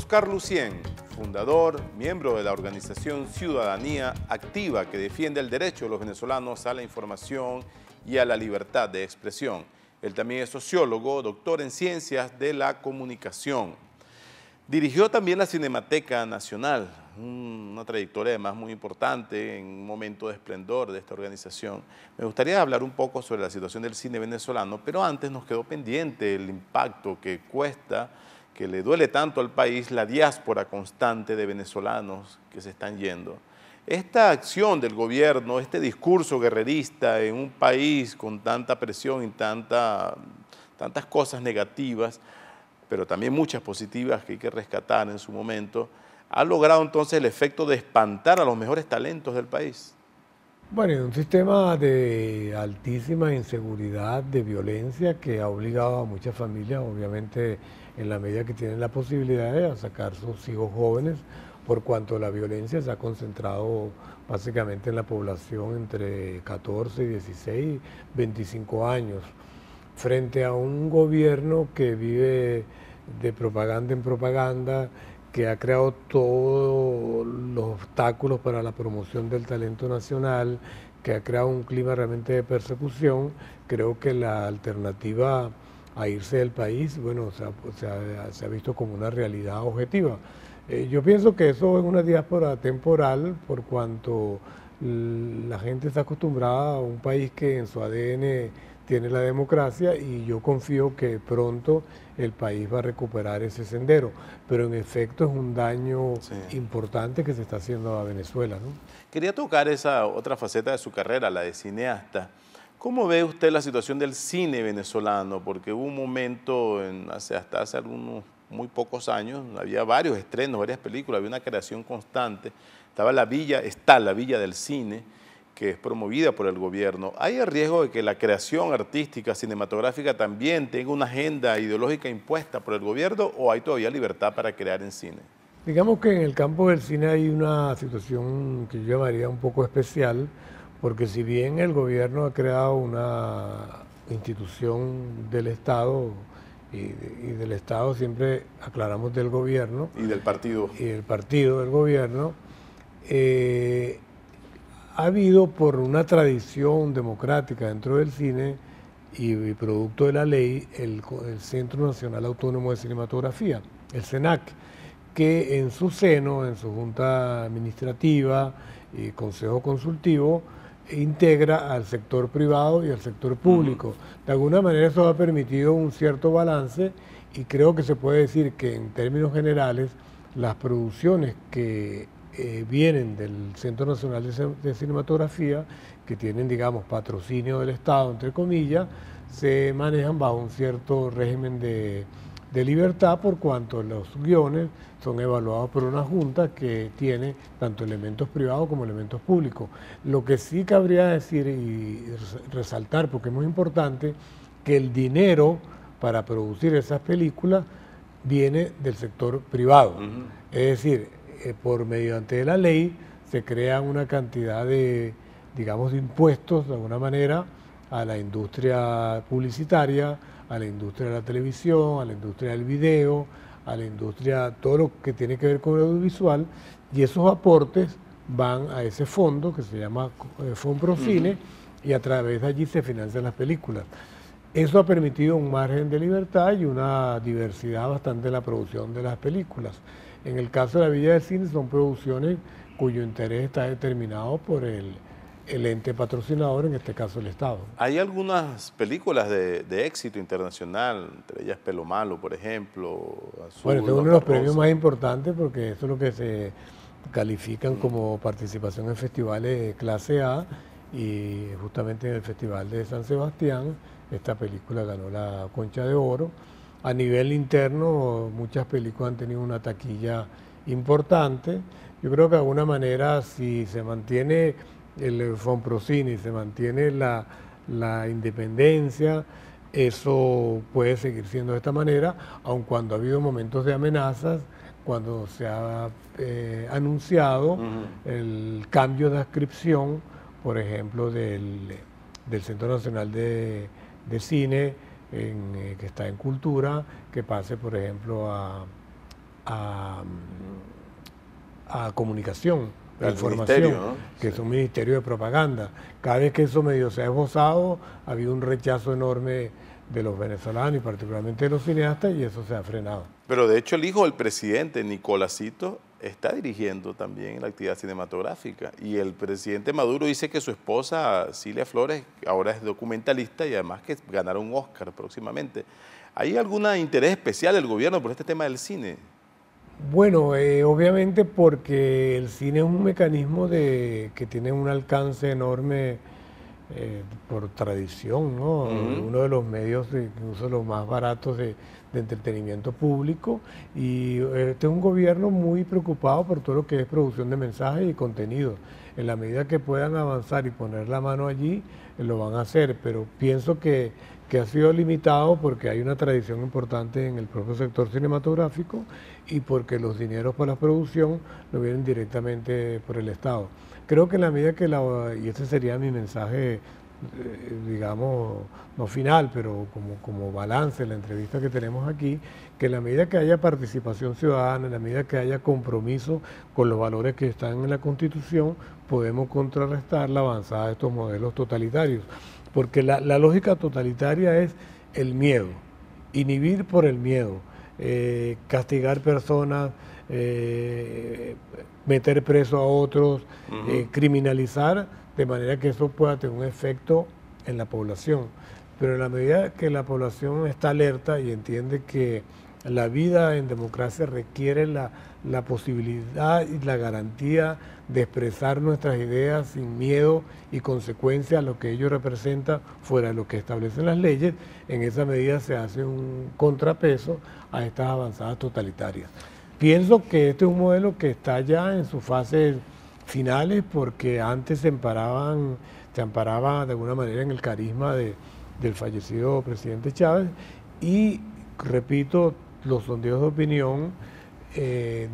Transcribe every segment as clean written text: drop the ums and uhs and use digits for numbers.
Oscar Lucien, fundador, miembro de la organización Ciudadanía Activa, que defiende el derecho de los venezolanos a la información y a la libertad de expresión. Él también es sociólogo, doctor en Ciencias de la Comunicación. Dirigió también la Cinemateca Nacional, una trayectoria además muy importante en un momento de esplendor de esta organización. Me gustaría hablar un poco sobre la situación del cine venezolano, pero antes nos quedó pendiente el impacto que cuesta, que le duele tanto al país, la diáspora constante de venezolanos que se están yendo. Esta acción del gobierno, este discurso guerrerista en un país con tanta presión y tantas cosas negativas, pero también muchas positivas que hay que rescatar en su momento, ha logrado entonces el efecto de espantar a los mejores talentos del país. Bueno, en un sistema de altísima inseguridad, de violencia, que ha obligado a muchas familias, obviamente en la medida que tienen la posibilidad de sacar sus hijos jóvenes, por cuanto la violencia se ha concentrado básicamente en la población entre 14, 16, 25 años, frente a un gobierno que vive de propaganda en propaganda, que ha creado todos los obstáculos para la promoción del talento nacional, que ha creado un clima realmente de persecución. Creo que la alternativa a irse del país, bueno, se ha visto como una realidad objetiva. Yo pienso que eso es una diáspora temporal, por cuanto la gente está acostumbrada a un país que en su ADN tiene la democracia, y yo confío que pronto el país va a recuperar ese sendero, pero en efecto es un daño importante que se está haciendo a Venezuela, ¿no? Quería tocar esa otra faceta de su carrera, la de cineasta. ¿Cómo ve usted la situación del cine venezolano? Porque hubo un momento, hasta hace algunos muy pocos años, había varios estrenos, varias películas, había una creación constante. Está la Villa del Cine, que es promovida por el gobierno. ¿Hay el riesgo de que la creación artística, cinematográfica también tenga una agenda ideológica impuesta por el gobierno, o hay todavía libertad para crear en cine? Digamos que en el campo del cine hay una situación que yo llamaría un poco especial, porque si bien el gobierno ha creado una institución del Estado, y del Estado siempre aclaramos del gobierno. Y del partido. Y del partido del gobierno, ha habido, por una tradición democrática dentro del cine y producto de la ley, el Centro Nacional Autónomo de Cinematografía, el CENAC, que en su seno, en su junta administrativa y consejo consultivo, integra al sector privado y al sector público. De alguna manera eso ha permitido un cierto balance, y creo que se puede decir que en términos generales las producciones que vienen del Centro Nacional de Cinematografía, que tienen, digamos, patrocinio del Estado, entre comillas, se manejan bajo un cierto régimen de libertad, por cuanto los guiones son evaluados por una junta que tiene tanto elementos privados como elementos públicos. Lo que sí cabría decir y resaltar, porque es muy importante, que el dinero para producir esas películas viene del sector privado. Es decir, mediante la ley se crea una cantidad de, digamos, de impuestos, de alguna manera, a la industria publicitaria, a la industria de la televisión, a la industria del video, a la industria, todo lo que tiene que ver con el audiovisual, y esos aportes van a ese fondo que se llama Fonprocine, y a través de allí se financian las películas. Eso ha permitido un margen de libertad y una diversidad bastante en la producción de las películas. En el caso de la Villa del Cine son producciones cuyo interés está determinado por el ente patrocinador, en este caso el Estado. Hay algunas películas de éxito internacional, entre ellas Pelo Malo, por ejemplo. Azul, bueno, este es uno de los premios más importantes, porque eso es lo que se califican como participación en festivales de clase A, y justamente en el Festival de San Sebastián esta película ganó la Concha de Oro. A nivel interno, muchas películas han tenido una taquilla importante. Yo creo que de alguna manera, si se mantiene el Fonprocine y se mantiene la independencia, eso puede seguir siendo de esta manera, aun cuando ha habido momentos de amenazas, cuando se ha anunciado el cambio de adscripción, por ejemplo, del Centro Nacional de Cine, que está en Cultura, que pase, por ejemplo, a comunicación, a Al información, ministerio, ¿no? que Sí. es un ministerio de propaganda. Cada vez que eso medio se ha esbozado, ha habido un rechazo enorme de los venezolanos y particularmente de los cineastas, y eso se ha frenado. Pero de hecho el hijo del presidente, Nicolásito, está dirigiendo también la actividad cinematográfica. Y el presidente Maduro dice que su esposa, Cilia Flores, ahora es documentalista y además que ganará un Oscar próximamente. ¿Hay algún interés especial del gobierno por este tema del cine? Bueno, obviamente porque el cine es un mecanismo que tiene un alcance enorme por tradición, ¿no? Uno de los medios, incluso los más baratos de entretenimiento público, y este es un gobierno muy preocupado por todo lo que es producción de mensajes y contenido. En la medida que puedan avanzar y poner la mano allí, lo van a hacer, pero pienso que ha sido limitado porque hay una tradición importante en el propio sector cinematográfico y porque los dineros para la producción lo vienen directamente por el Estado. Creo que en la medida que y ese sería mi mensaje, digamos, no final, pero como balance de la entrevista que tenemos aquí, que en la medida que haya participación ciudadana, en la medida que haya compromiso con los valores que están en la Constitución, podemos contrarrestar la avanzada de estos modelos totalitarios. Porque la lógica totalitaria es el miedo, inhibir por el miedo, castigar personas, meter preso a otros, criminalizar, de manera que eso pueda tener un efecto en la población. Pero en la medida que la población está alerta y entiende que la vida en democracia requiere la posibilidad y la garantía de expresar nuestras ideas sin miedo y consecuencia a lo que ello representa fuera de lo que establecen las leyes, en esa medida se hace un contrapeso a estas avanzadas totalitarias. Pienso que este es un modelo que está ya en sus fases finales porque antes se amparaba de alguna manera en el carisma del fallecido presidente Chávez y, repito, los sondeos de opinión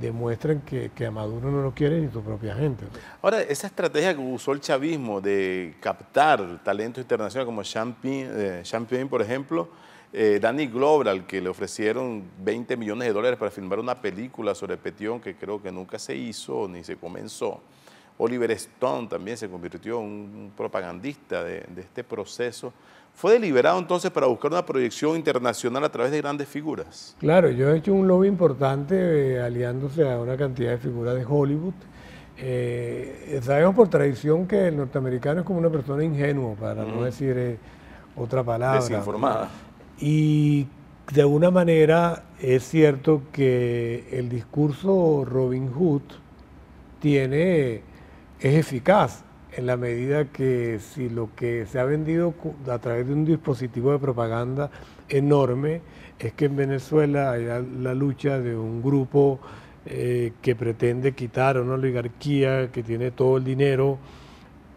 demuestran que a Maduro no lo quiere ni su propia gente. Ahora, esa estrategia que usó el chavismo de captar talentos internacionales como Champagne, por ejemplo, Danny Glover, al que le ofrecieron $20 millones para filmar una película sobre Petión, que creo que nunca se hizo ni se comenzó. Oliver Stone también se convirtió en un propagandista de este proceso. ¿Fue deliberado entonces para buscar una proyección internacional a través de grandes figuras? Claro, yo he hecho un lobby importante aliándose a una cantidad de figuras de Hollywood. Sabemos por tradición que el norteamericano es como una persona ingenua, para no decir otra palabra. Desinformada. Y de alguna manera es cierto que el discurso Robin Hood es eficaz en la medida que si lo que se ha vendido a través de un dispositivo de propaganda enorme es que en Venezuela hay la lucha de un grupo que pretende quitar a una oligarquía que tiene todo el dinero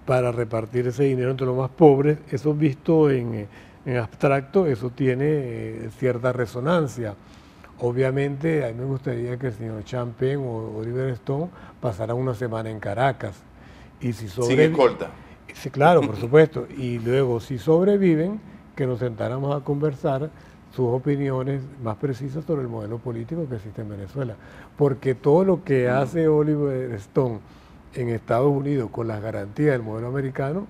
para repartir ese dinero entre los más pobres, eso visto en abstracto, eso tiene cierta resonancia. Obviamente, a mí me gustaría que el señor Champagne o Oliver Stone pasaran una semana en Caracas. Y si sigue corta. Sí, claro, por supuesto. Y luego, si sobreviven, que nos sentáramos a conversar sus opiniones más precisas sobre el modelo político que existe en Venezuela. Porque todo lo que hace Oliver Stone en Estados Unidos con las garantías del modelo americano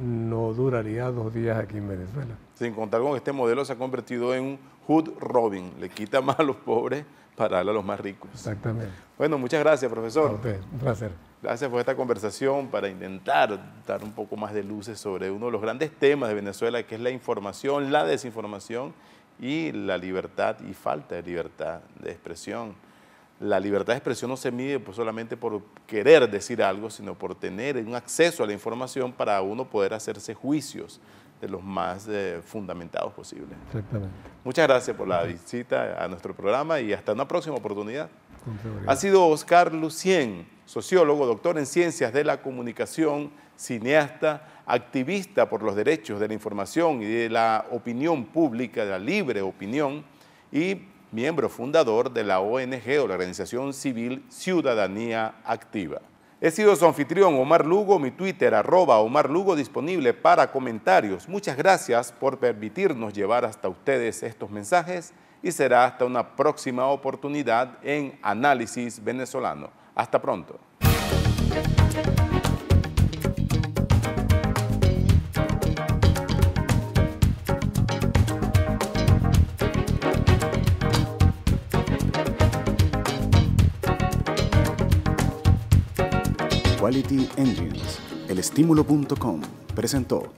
no duraría 2 días aquí en Venezuela. Sin contar con este modelo se ha convertido en un Hood Robin, le quita más a los pobres para darle a los más ricos. Exactamente. Bueno, muchas gracias, profesor. A usted, un placer. Gracias por esta conversación para intentar dar un poco más de luces sobre uno de los grandes temas de Venezuela, que es la información, la desinformación y la libertad y falta de libertad de expresión. La libertad de expresión no se mide solamente por querer decir algo, sino por tener un acceso a la información para uno poder hacerse juicios de los más fundamentados posibles. Exactamente. Muchas gracias por la visita a nuestro programa y hasta una próxima oportunidad. Ha sido Oscar Lucien, sociólogo, doctor en Ciencias de la Comunicación, cineasta, activista por los derechos de la información y de la opinión pública, de la libre opinión, y miembro fundador de la ONG o la Organización Civil Ciudadanía Activa. He sido su anfitrión, Omar Lugo, mi Twitter, @OmarLugo, disponible para comentarios. Muchas gracias por permitirnos llevar hasta ustedes estos mensajes y y será hasta una próxima oportunidad en Análisis Venezolano. Hasta pronto. Quality Engines, elestimulo.com presentó